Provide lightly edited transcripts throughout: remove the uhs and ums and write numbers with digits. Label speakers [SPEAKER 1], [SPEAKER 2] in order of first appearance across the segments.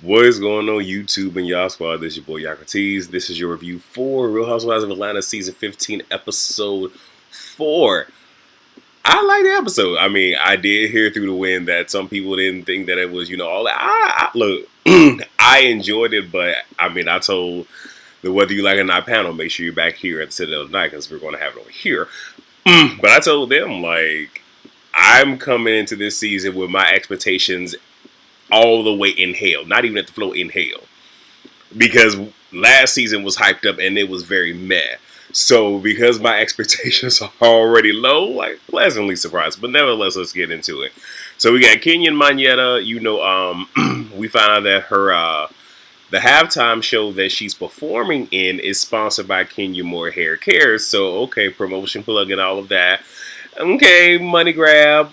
[SPEAKER 1] What is going on YouTube and y'all squad? This is your boy Yakartees. This is your review for Real Housewives of Atlanta season 15 episode 4. I like the episode. I mean, I did hear through the wind that some people didn't think that it was, all that. Look, I enjoyed it, but I mean, I told the Whether You Like It or Not panel, make sure you're back here at the Citadel tonight because we're going to have it over here. But I told them, like, I'm coming into this season with my expectations all the way in hell, not even at the floor, in hell, because last season was hyped up and it was very meh. So because my expectations are already low, like pleasantly surprised, but nevertheless, let's get into it. So we got Kenya and Manetta. We found out that her the halftime show that she's performing in is sponsored by Kenya Moore Hair Care. So okay, promotion plug and all of that. Okay, money grab.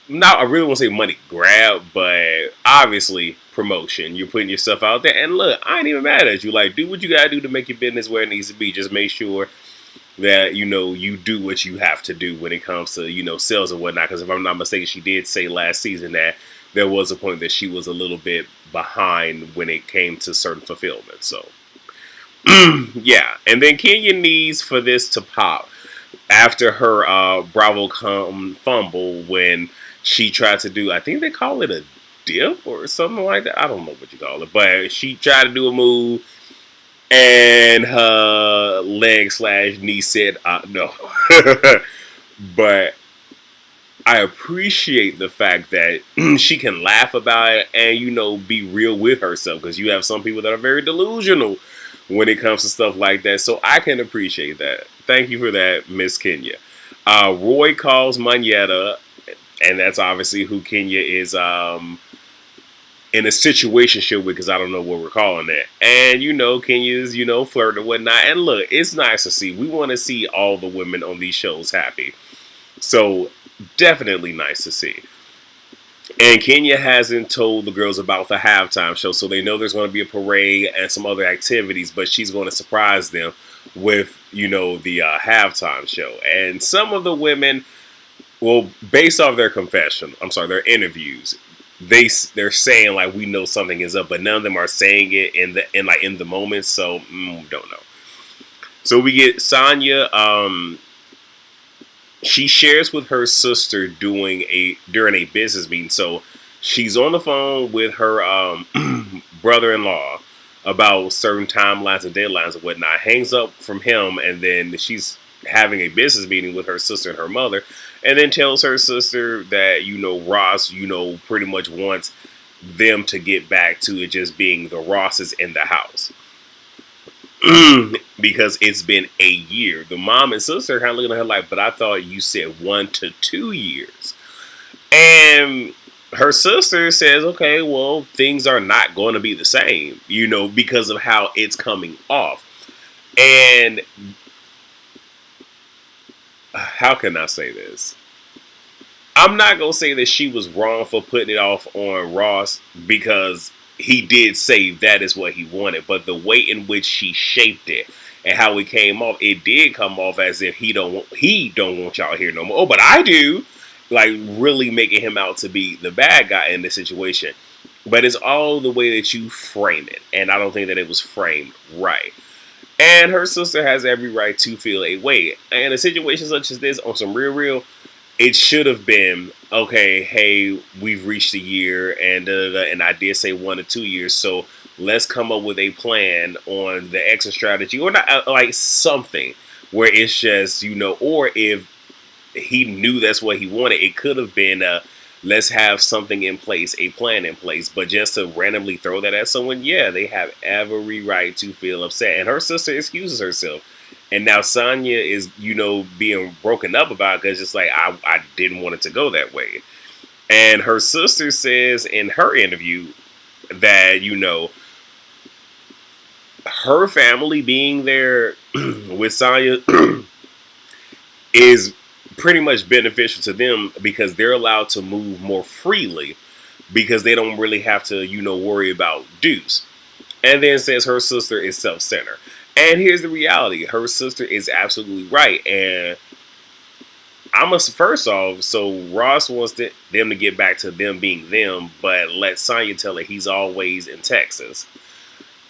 [SPEAKER 1] Not, I really want to say money grab, but obviously promotion. You're putting yourself out there, and look, I ain't even mad at you. Like, do what you gotta do to make your business where it needs to be. Just make sure that you do what you have to do when it comes to sales and whatnot. Because if I'm not mistaken, she did say last season that there was a point that she was a little bit behind when it came to certain fulfillment. So yeah, and then Kenya needs for this to pop after her Bravo fumble when she tried to do, I think they call it a dip or something like that. I don't know what you call it, but she tried to do a move and her leg/knee said no. But I appreciate the fact that she can laugh about it and be real with herself, because you have some people that are very delusional when it comes to stuff like that. So I can appreciate that. Thank you for that, Miss Kenya. Roy calls Manetta, and that's obviously who Kenya is in a situationship with, because I don't know what we're calling it. And Kenya's flirting and whatnot. And look, it's nice to see. We want to see all the women on these shows happy. So definitely nice to see. And Kenya hasn't told the girls about the halftime show, so they know there's going to be a parade and some other activities, but she's going to surprise them with, the halftime show. And some of the women, well, based off their their interviews, they're saying like, we know something is up, but none of them are saying it in the moment. So don't know. So we get Sonya. She shares with her sister during a business meeting. So she's on the phone with her brother-in-law about certain timelines and deadlines and whatnot. Hangs up from him, and then she's having a business meeting with her sister and her mother, and then tells her sister that Ross pretty much wants them to get back to it just being the Rosses in the house. Because it's been a year. The mom and sister are kind of looking at her like, but I thought you said 1 to 2 years. And her sister says, okay, well, things are not going to be the same, because of how it's coming off. And how can I say this? I'm not going to say that she was wrong for putting it off on Ross, because he did say that is what he wanted, but the way in which she shaped it and how it came off, it did come off as if he don't want y'all here no more. Oh, but I do. Like, really making him out to be the bad guy in this situation. But it's all the way that you frame it, and I don't think that it was framed right. And her sister has every right to feel a way. And a situation such as this, on some real, it should have been, okay, hey, we've reached a year, and and I did say 1 to 2 years, so let's come up with a plan on the exit strategy, or not, like something where it's just, or if he knew that's what he wanted, it could have been let's have something in place, a plan in place. But just to randomly throw that at someone, yeah, they have every right to feel upset. And her sister excuses herself. And now Sonya is, being broken up about it, because it's like, I didn't want it to go that way. And her sister says in her interview that, her family being there with Sonya is pretty much beneficial to them, because they're allowed to move more freely, because they don't really have to, worry about dues. And then says her sister is self-centered. And here's the reality. Her sister is absolutely right. And first off, so Ross wants them to get back to them being them, but let Sonya tell her he's always in Texas.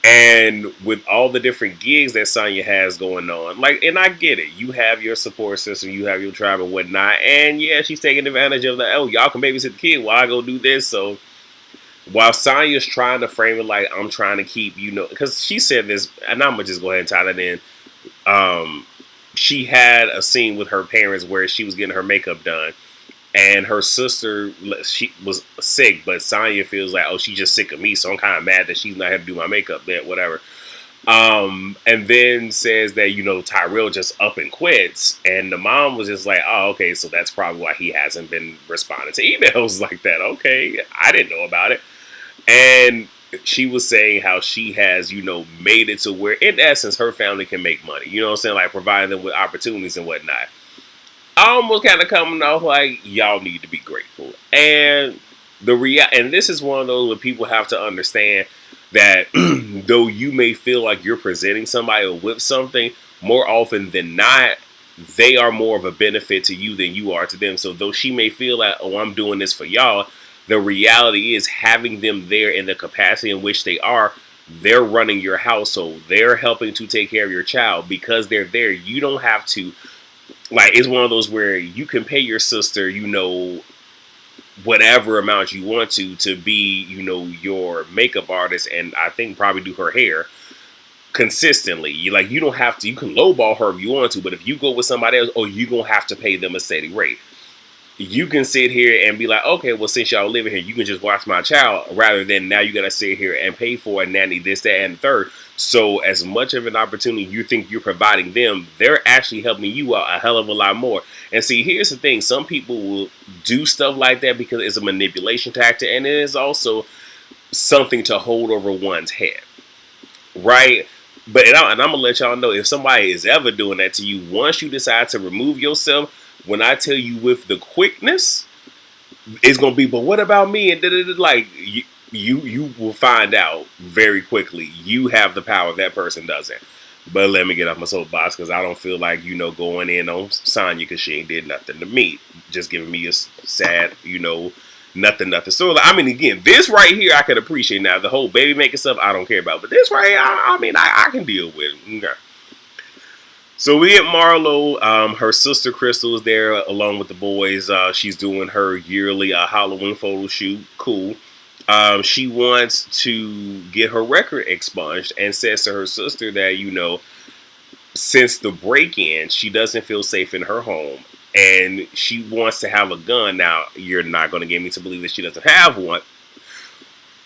[SPEAKER 1] And with all the different gigs that Sonya has going on, like, and I get it, you have your support system, you have your tribe and whatnot, and yeah, she's taking advantage of that. Oh, y'all can babysit the kid while I go do this. So while Sonya's trying to frame it like I'm trying to keep, because she said this, and I'm gonna just go ahead and tie that in. She had a scene with her parents where she was getting her makeup done, and her sister, she was sick, but Sonya feels like, oh, she's just sick of me, so I'm kind of mad that she's not here to do my makeup, that whatever. And then says that, Tyrell just up and quits, and the mom was just like, oh, okay, so that's probably why he hasn't been responding to emails like that. Okay, I didn't know about it. And she was saying how she has, made it to where, in essence, her family can make money. You know what I'm saying? Like, providing them with opportunities and whatnot. Almost kind of coming off like, y'all need to be grateful. And and this is one of those where people have to understand that though you may feel like you're presenting somebody with something, more often than not, they are more of a benefit to you than you are to them. So though she may feel like, oh, I'm doing this for y'all, the reality is having them there in the capacity in which they are, they're running your household. They're helping to take care of your child. Because they're there, you don't have to, like, it's one of those where you can pay your sister, whatever amount you want to be, your makeup artist, and I think probably do her hair consistently. You don't have to, you can lowball her if you want to, but if you go with somebody else, you're going to have to pay them a steady rate. You can sit here and be like, okay, well, since y'all living here, you can just watch my child, rather than now you got to sit here and pay for a nanny, this, that, and the third. So as much of an opportunity you think you're providing them, they're actually helping you out a hell of a lot more. And see, here's the thing. Some people will do stuff like that because it's a manipulation tactic, and it is also something to hold over one's head, right? But I'm going to let y'all know, if somebody is ever doing that to you, once you decide to remove yourself, when I tell you with the quickness, it's going to be, but what about me? And like, you will find out very quickly. You have the power, that person doesn't. But let me get off my soapbox, because I don't feel like, going in on Sonya because she ain't did nothing to me. Just giving me a sad, nothing. So, I mean, again, this right here I could appreciate. Now, the whole baby making stuff, I don't care about. But this right here, I can deal with it. Okay. So we get Marlo. Her sister Crystal is there along with the boys. She's doing her yearly Halloween photo shoot. Cool. She wants to get her record expunged, and says to her sister that, since the break-in, she doesn't feel safe in her home, and she wants to have a gun. Now, you're not going to get me to believe that she doesn't have one.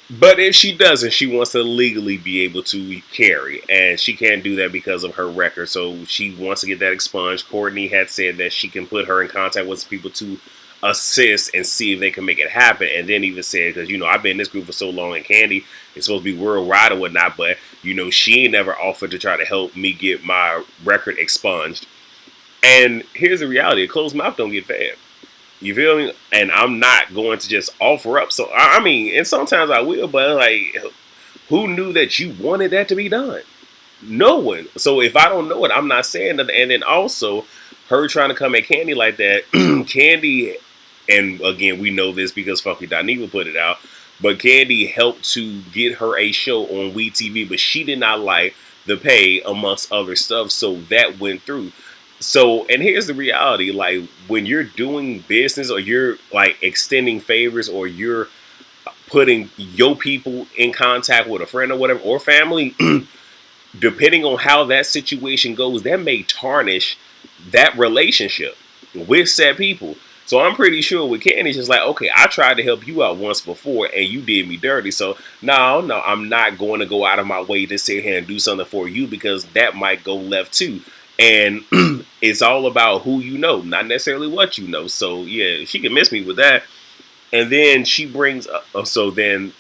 [SPEAKER 1] But if she doesn't, she wants to legally be able to carry, and she can't do that because of her record. So she wants to get that expunged. Courtney had said that she can put her in contact with people to assist and see if they can make it happen. And then even said, because, I've been in this group for so long, and Candy is supposed to be worldwide or whatnot, but, she ain't never offered to try to help me get my record expunged. And here's the reality. A closed mouth don't get fed. You feel me? And I'm not going to just offer up. So, and sometimes I will, but like, who knew that you wanted that to be done? No one. So if I don't know it, I'm not saying that. And then also, her trying to come at Candy like that, Candy, and again, we know this because Funky Dineva put it out, but Candy helped to get her a show on WeTV, but she did not like the pay amongst other stuff, so that went through. So, and here's the reality, like, when you're doing business, or you're like extending favors, or you're putting your people in contact with a friend or whatever, or family, depending on how that situation goes, that may tarnish that relationship with said people. So I'm pretty sure with Candy, it's just like, okay, I tried to help you out once before and you did me dirty. So no, I'm not going to go out of my way to sit here and do something for you, because that might go left too. And it's all about who you know, not necessarily what you know. So yeah, she can miss me with that. And then she brings up, so then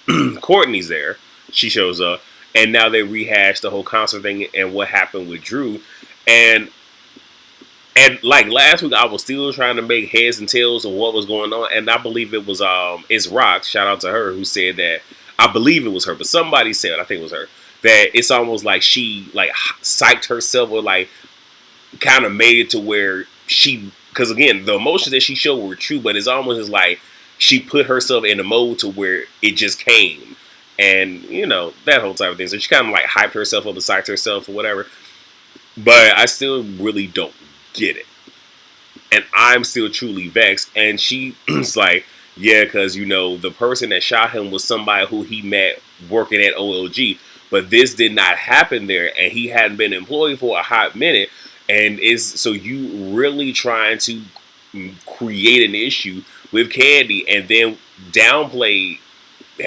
[SPEAKER 1] Courtney's there. She shows up, and now they rehash the whole concert thing and what happened with Drew. And like last week, I was still trying to make heads and tails of what was going on. And I believe it was it's Rock, shout out to her, who said that, I believe it was her, but somebody said, I think it was her, that it's almost like she like psyched herself, or like kind of made it to where she because again, the emotions that she showed were true, but it's almost as like she put herself in a mode to where it just came, and that whole type of thing. So she kind of like hyped herself up and psyched herself or whatever. But I still really don't get it, and I'm still truly vexed. And she's like, yeah, because the person that shot him was somebody who he met working at OLG, but this did not happen there, and he hadn't been employed for a hot minute. And so you really trying to create an issue with Candy and then downplay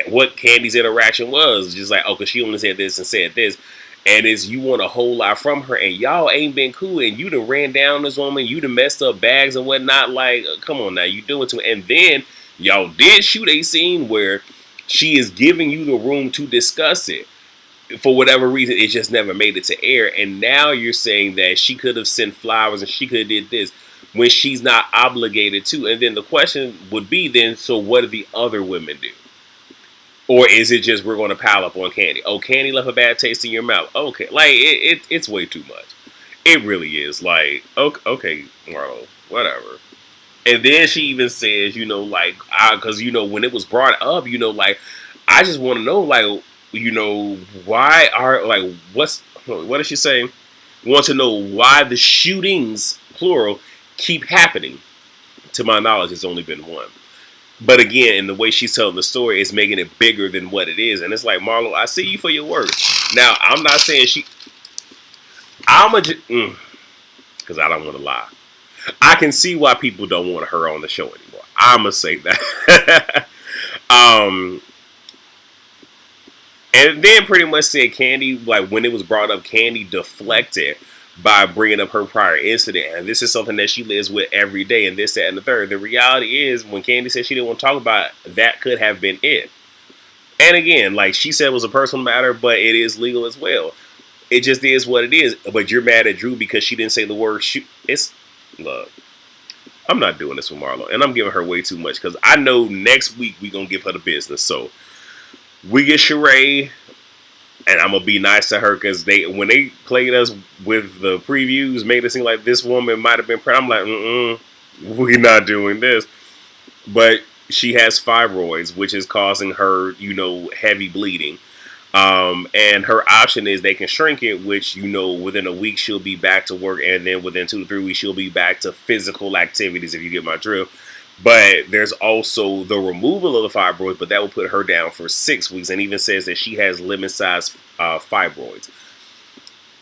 [SPEAKER 1] what Candy's interaction was. Just like, oh, because she only said this and said this. And you want a whole lot from her, and y'all ain't been cool, and you done ran down this woman, you done messed up bags and whatnot. Like, come on now, you doing too. And then y'all did shoot a scene where she is giving you the room to discuss it. For whatever reason, it just never made it to air. And now you're saying that she could have sent flowers and she could have did this when she's not obligated to. And then the question would be then, so what do the other women do? Or is it just we're going to pile up on Candy? Oh, Candy left a bad taste in your mouth. Okay, like it's way too much. It really is. Like, okay, Marlo, whatever. And then she even says, like, because when it was brought up, like, I just want to know, like, why are like what did she say? Want to know why the shootings, plural, keep happening. To my knowledge, it's only been one. But again, the way she's telling the story is making it bigger than what it is. And it's like, Marlo, I see you for your work. Now, I'm not saying because I don't want to lie. I can see why people don't want her on the show anymore. I'm going to say that. And then pretty much said Candy, like when it was brought up, Candy deflected by bringing up her prior incident. And this is something that she lives with every day, and this, that, and the third. The reality is, when Candy said she didn't want to talk about it, that could have been it. And again, like she said, it was a personal matter, but it is legal as well. It just is what it is. But you're mad at Drew because she didn't say the word shoot. Look, I'm not doing this with Marlo, and I'm giving her way too much because I know next week we're going to give her the business. So we get Sheree, and I'm going to be nice to her because when they played us with the previews, made it seem like this woman might have been pregnant. I'm like, we're not doing this. But she has fibroids, which is causing her, heavy bleeding. And her option is they can shrink it, which, within a week she'll be back to work. And then within 2 to 3 weeks, she'll be back to physical activities, if you get my drift. But there's also the removal of the fibroids, but that will put her down for 6 weeks, and even says that she has lemon-sized fibroids.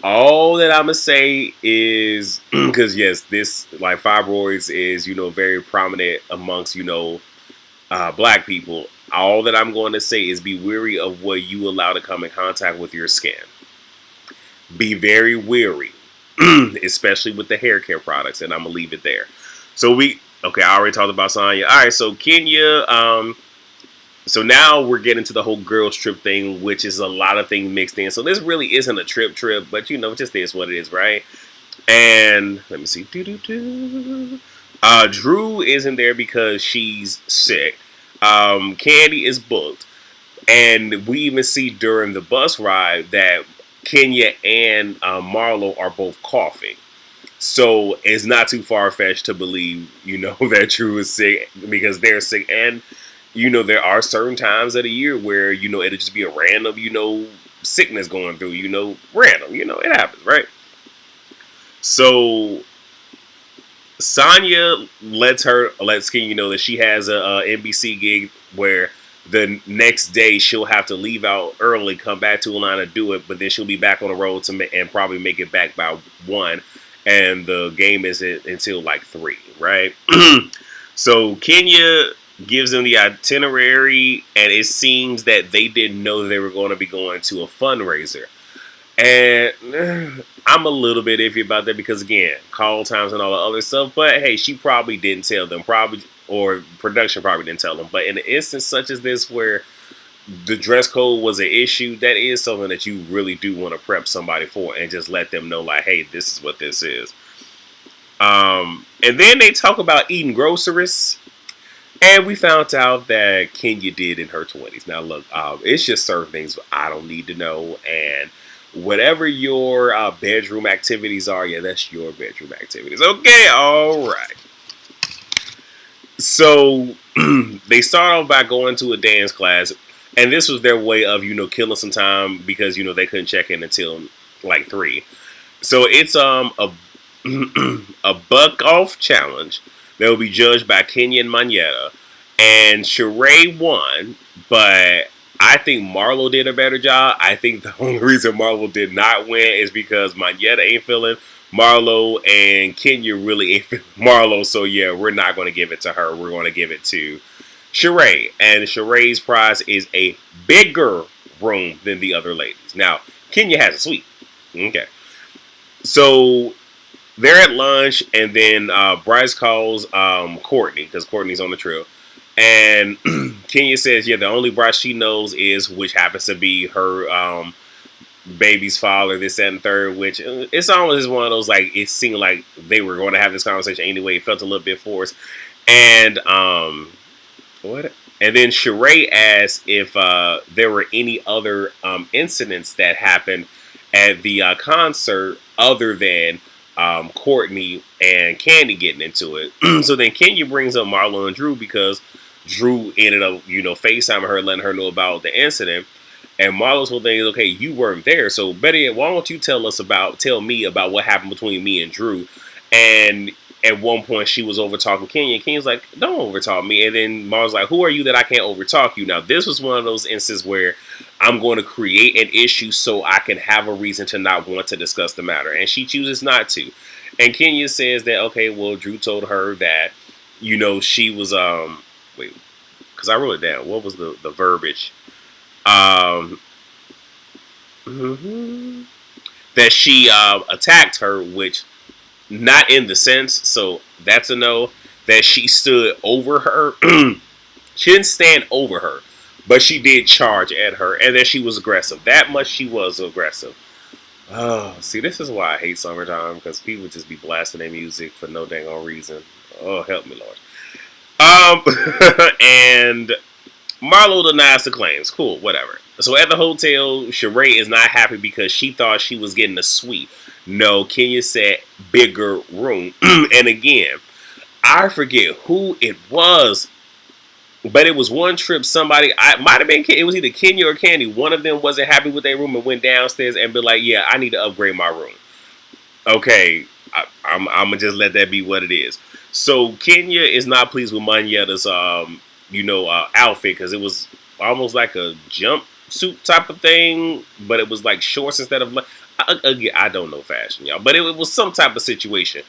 [SPEAKER 1] All that I'm going to say is, because yes, this, like, fibroids is, very prominent amongst, black people. All that I'm going to say is be wary of what you allow to come in contact with your skin. Be very wary, especially with the hair care products, and I'm going to leave it there. Okay, I already talked about Sonya. All right, so Kenya, so now we're getting to the whole girls trip thing, which is a lot of things mixed in. So this really isn't a trip, but it just is what it is, right? And let me see. Drew isn't there because she's sick. Candy is booked. And we even see during the bus ride that Kenya and Marlo are both coughing. So it's not too far-fetched to believe, that Drew is sick because they're sick. And, there are certain times of the year where, it'll just be a random, sickness going through, random, it happens, right? So Sonya lets Kenya know that she has a NBC gig where the next day she'll have to leave out early, come back to Atlanta, do it, but then she'll be back on the road and probably make it back by 1. And the game isn't until like 3, right? So Kenya gives them the itinerary, and it seems that they didn't know they were going to be going to a fundraiser. And I'm a little bit iffy about that because, again, call times and all the other stuff. But, hey, she probably didn't tell them. Or production probably didn't tell them. But in an instance such as this where the dress code was an issue, that is something that you really do want to prep somebody for and just let them know, like, hey, this is what this is. And then they talk about eating groceries. And we found out that Kenya did in her 20s. Now, look, it's just certain things I don't need to know. And whatever your bedroom activities are, yeah, that's your bedroom activities. Okay, all right. So they start off by going to a dance class, and this was their way of killing some time because they couldn't check in until like 3. So it's a a buck off challenge that will be judged by Kenya and Manetta, and Sheree won, but I think Marlo did a better job. I think the only reason Marlo did not win is because Manetta ain't feeling Marlo and Kenya really ain't feeling Marlo. So yeah, we're not going to give it to her. We're going to give it to Sheree, and Sheree's prize is a bigger room than the other ladies. Now Kenya has a suite. Okay, so they're at lunch, and then Bryce calls Courtney because Courtney's on the trip. And Kenya says, yeah, the only Bryce she knows is, which happens to be her baby's father, this, that, and third, which it's almost one of those, like, it seemed like they were going to have this conversation anyway. It felt a little bit forced. And, what? And then Sheree asked if there were any other incidents that happened at the concert other than Courtney and Candy getting into it. So then Kenya brings up Marlo and Drew because Drew ended up, FaceTiming her, letting her know about the incident. And Marlo's whole thing is, okay, you weren't there, so better yet, why don't you tell me about what happened between me and Drew? And at one point, she was over talking Kenya, and Kenya's like, don't over talk me. And then Marlo's like, who are you that I can't over talk you? Now, this was one of those instances where I'm going to create an issue so I can have a reason to not want to discuss the matter. And she chooses not to. And Kenya says that, okay, well, Drew told her that, she was, wait, because I wrote it down. What was the verbiage? That she attacked her, which not in the sense, so that's a no. That she stood over her. She didn't stand over her, but she did charge at her, and that she was aggressive. That much she was aggressive. Oh, see, this is why I hate summertime, because people just be blasting their music for no dang on reason. Oh, help me, Lord. And Marlo denies the claims. Cool, whatever. So at the hotel, Sheree is not happy because she thought she was getting a suite. No, Kenya said bigger room. And again, I forget who it was, but it was one trip somebody, I might have been, it was either Kenya or Candy. One of them wasn't happy with their room and went downstairs and be like, yeah, I need to upgrade my room. Okay, I'm going to just let that be what it is. So Kenya is not pleased with Manietta's, outfit because it was almost like a jumpsuit type of thing, but it was like shorts instead of like, again, I don't know fashion, y'all, but it was some type of situation.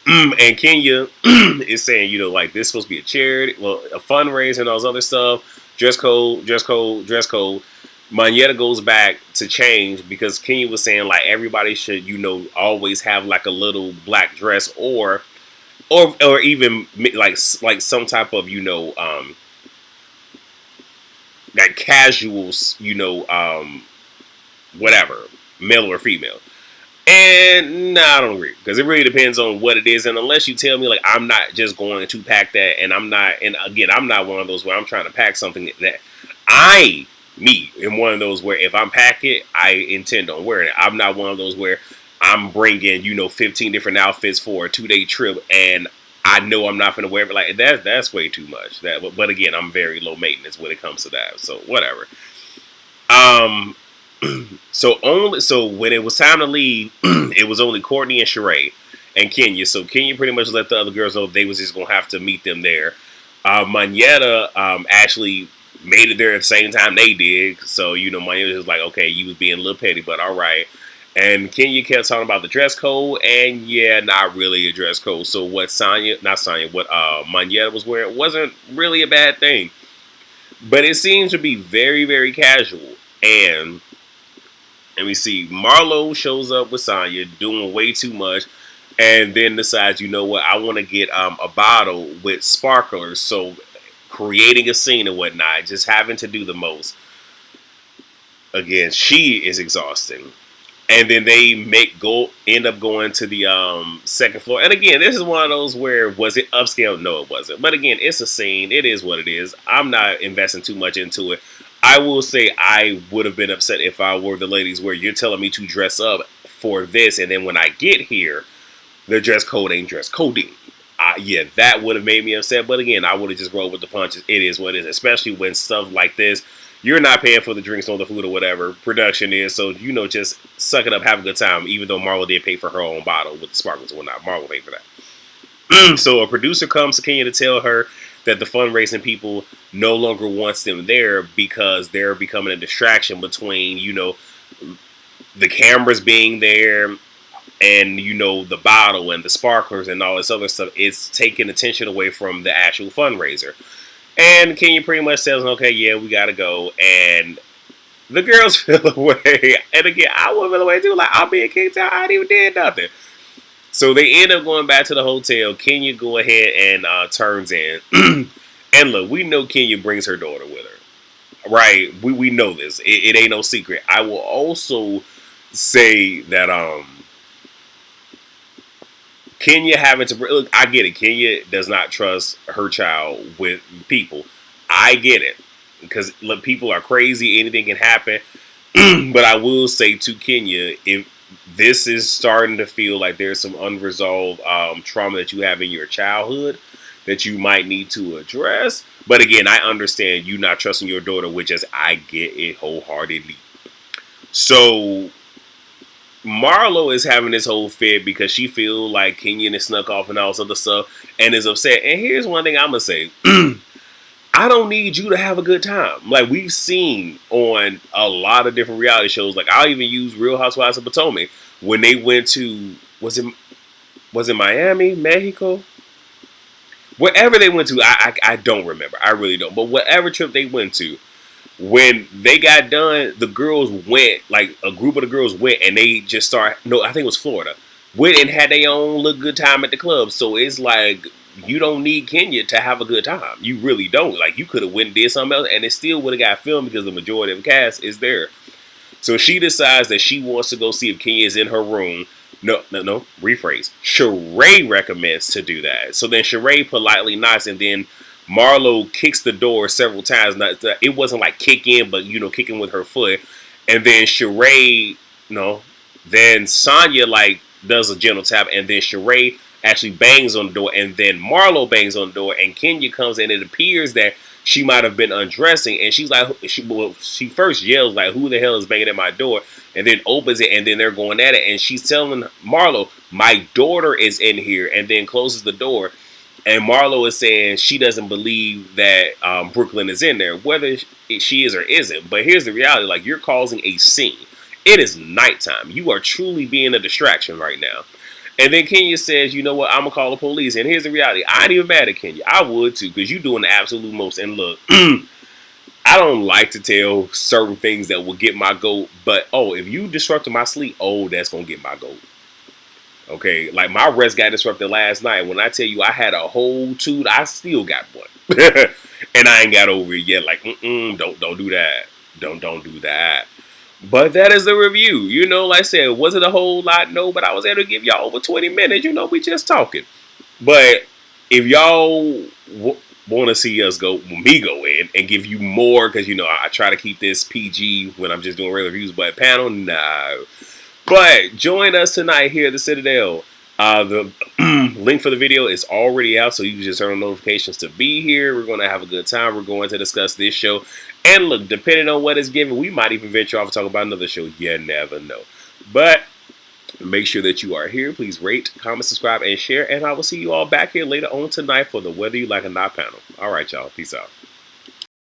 [SPEAKER 1] And Kenya is saying, like, this is supposed to be a charity, well, a fundraiser and all this other stuff. Dress code, dress code, dress code. Manietta goes back to change because Kenya was saying, like, everybody should, always have like a little black dress or even like some type of, like casuals, whatever, male or female. And no, I don't agree because it really depends on what it is. And unless you tell me, like, I'm not just going to pack that, and I'm not, and again, I'm not one of those where I'm trying to pack something that am one of those where if I'm packing it, I intend on wearing it. I'm not one of those where I'm bringing, 15 different outfits for a 2-day trip, and I know I'm not going to wear it. Like, that's way too much. But again, I'm very low maintenance when it comes to that. So whatever. So when it was time to leave, it was only Courtney and Sheree and Kenya. So Kenya pretty much let the other girls know they was just gonna have to meet them there. Manietta actually made it there at the same time they did. So Manietta was like, okay, you was being a little petty, but all right. And Kenya kept talking about the dress code, and yeah, not really a dress code. So what Manietta was wearing wasn't really a bad thing, but it seems to be very, very casual. And let me see, Marlo shows up with Sonya doing way too much, and then decides, what, I want to get a bottle with sparklers. So creating a scene and whatnot, just having to do the most. Again, she is exhausting. And then they end up going to the second floor. And again, this is one of those where, was it upscale? No, it wasn't. But again, it's a scene. It is what it is. I'm not investing too much into it. I will say I would have been upset if I were the ladies where you're telling me to dress up for this, and then when I get here, the dress code ain't dress coding. yeah, that would have made me upset. But again, I would have just rolled with the punches. It is what it is, especially when stuff like this, you're not paying for the drinks or the food or whatever production is. So, just suck it up, have a good time, even though Marlo did pay for her own bottle with the sparkles and whatnot. Marlo paid for that. So a producer comes to Kenya to tell her that the fundraising people no longer wants them there because they're becoming a distraction between, the cameras being there and the bottle and the sparklers and all this other stuff. It's taking attention away from the actual fundraiser. And Kenya pretty much says, okay, yeah, we gotta go. And the girls feel away. And again, I would feel away too. Like, I'm being kicked out. I ain't even did nothing. So they end up going back to the hotel. Kenya go ahead and turns in. And look, we know Kenya brings her daughter with her. Right? We know this. It ain't no secret. I will also say that Kenya having to look, I get it. Kenya does not trust her child with people. I get it because look, people are crazy. Anything can happen. But I will say to Kenya, if this is starting to feel like there's some unresolved trauma that you have in your childhood that you might need to address. But again, I understand you not trusting your daughter, which is I get it wholeheartedly. So Marlo is having this whole fit because she feel like Kenyon is snuck off and all this other stuff and is upset. And here's one thing I'm going to say. I don't need you to have a good time. Like we've seen on a lot of different reality shows. Like I'll even use Real Housewives of Potomac when they went to, was it Miami, Mexico? Wherever they went to, I don't remember. I really don't. But whatever trip they went to, when they got done, the girls went, like a group of the girls went and they just started, no, I think it was Florida, went and had their own little good time at the club. So it's like, you don't need Kenya to have a good time. You really don't. Like you could have went and did something else and it still would have got filmed because the majority of the cast is there. So she decides that she wants to go see if Kenya is in her room. No, rephrase. Sheree recommends to do that. So then Sheree politely nods and then Marlo kicks the door several times. It wasn't like kick in, but kicking with her foot. And then Sheree, then Sonya like does a gentle tap, and then Sheree actually bangs on the door, and then Marlo bangs on the door, and Kenya comes in. It appears that she might have been undressing, and she's like, she first yells like, "Who the hell is banging at my door?" And then opens it, and then they're going at it, and she's telling Marlo, "My daughter is in here," and then closes the door. And Marlo is saying she doesn't believe that Brooklyn is in there, whether she is or isn't. But here's the reality. Like, you're causing a scene. It is nighttime. You are truly being a distraction right now. And then Kenya says, you know what, I'm going to call the police. And here's the reality. I ain't even mad at Kenya. I would too, because you're doing the absolute most. And look, I don't like to tell certain things that will get my goat. But, if you disrupted my sleep, that's going to get my goat. Okay, like my rest got disrupted last night. When I tell you I had a whole toot, I still got one, and I ain't got over it yet. Like, don't do that. Don't do that. But that is the review. Like I said, was it a whole lot? No, but I was able to give y'all over 20 minutes. We just talking. But if y'all want to see us me go in and give you more, because I try to keep this PG when I'm just doing regular reviews. But panel, no. But join us tonight here at the Citadel. The link for the video is already out, so you can just turn on notifications to be here. We're going to have a good time. We're going to discuss this show. And look, depending on what it's given, we might even venture off and talk about another show. You never know. But make sure that you are here. Please rate, comment, subscribe, and share. And I will see you all back here later on tonight for the Whether You Like It or Not panel. All right, y'all. Peace out.